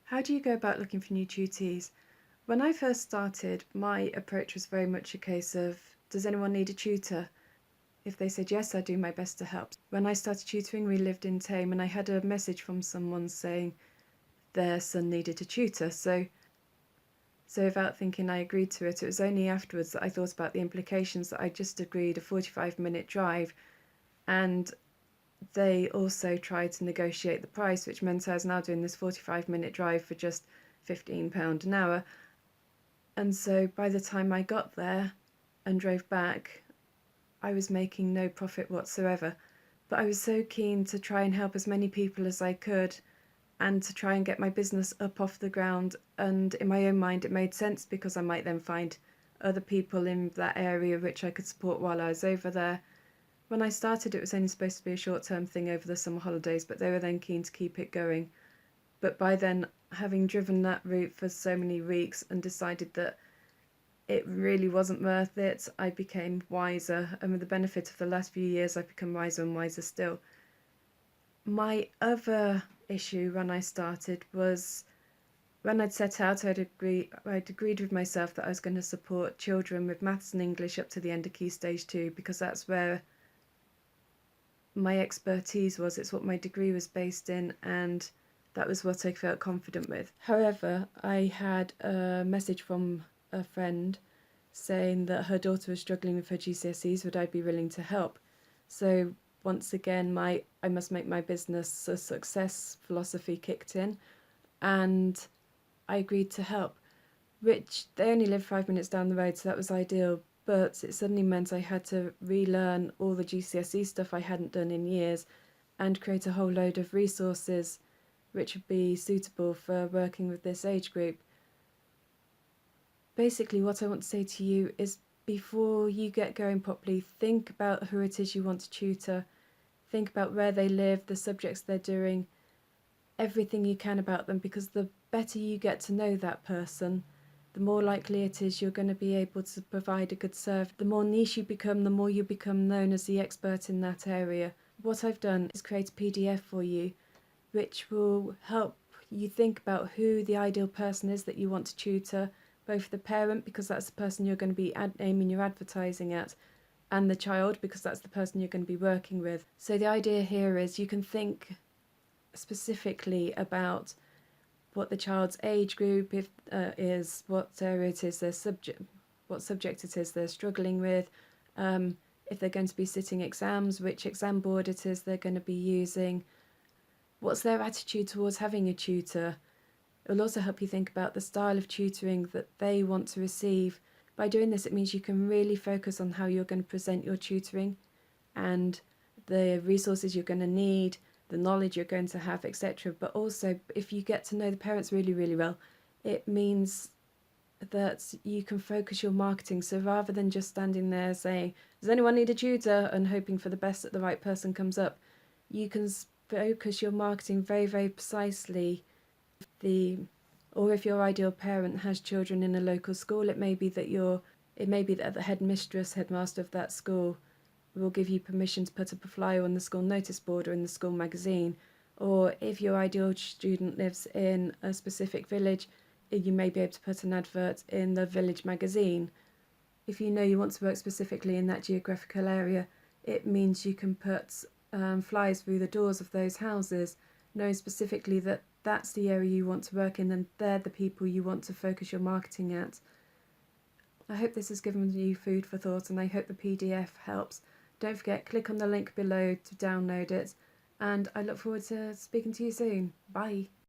How do you go about looking for new tutees? When I first started, my approach was very much a case of, does anyone need a tutor? If they said yes, I'd do my best to help. When I started tutoring, we lived in Tame, and I had a message from someone saying their son needed a tutor. So without thinking, I agreed to it. It was only afterwards that I thought about the implications that I just agreed a 45-minute drive, and they also tried to negotiate the price, which meant I was now doing this 45-minute drive for just £15 an hour. And so by the time I got there and drove back, I was making no profit whatsoever. But I was so keen to try and help as many people as I could and to try and get my business up off the ground. And in my own mind, it made sense because I might then find other people in that area which I could support while I was over there. When I started, it was only supposed to be a short-term thing over the summer holidays, but they were then keen to keep it going. But by then, having driven that route for so many weeks and decided that it really wasn't worth it, I became wiser, and with the benefit of the last few years, I've become wiser and wiser still. My other issue when I started was when I'd set out, I'd agreed with myself that I was going to support children with maths and English up to the end of Key Stage 2 because that's where my expertise was. It's what my degree was based in, and that was what I felt confident with. However, I had a message from a friend saying that her daughter was struggling with her GCSEs, would I be willing to help? So once again, my I must make my business a success philosophy kicked in, and I agreed to help, which they only lived 5 minutes down the road, so that was ideal. But it suddenly meant I had to relearn all the GCSE stuff I hadn't done in years and create a whole load of resources which would be suitable for working with this age group. Basically, what I want to say to you is before you get going properly, think about who it is you want to tutor, think about where they live, the subjects they're doing, everything you can about them, because the better you get to know that person, the more likely it is you're going to be able to provide a good service. The more niche you become, the more you become known as the expert in that area. What I've done is create a PDF for you, which will help you think about who the ideal person is that you want to tutor, both the parent, because that's the person you're going to be aiming your advertising at, and the child, because that's the person you're going to be working with. So the idea here is you can think specifically about what the child's age group is, what area it is, what subject it is they're struggling with, if they're going to be sitting exams, which exam board it is they're going to be using, what's their attitude towards having a tutor. It will also help you think about the style of tutoring that they want to receive. By doing this, it means you can really focus on how you're going to present your tutoring and the resources you're going to need, the knowledge you're going to have, etc. But also, if you get to know the parents really, really well, it means that you can focus your marketing. So rather than just standing there saying, does anyone need a tutor, and hoping for the best that the right person comes up, you can focus your marketing very, very precisely. Or if your ideal parent has children in a local school, it may be that the headmaster of that school will give you permission to put up a flyer on the school notice board or in the school magazine. Or if your ideal student lives in a specific village, you may be able to put an advert in the village magazine. If you know you want to work specifically in that geographical area, it means you can put flyers through the doors of those houses, knowing specifically that that's the area you want to work in and they're the people you want to focus your marketing at. I hope this has given you food for thought, and I hope the PDF helps. Don't forget, click on the link below to download it, and I look forward to speaking to you soon. Bye.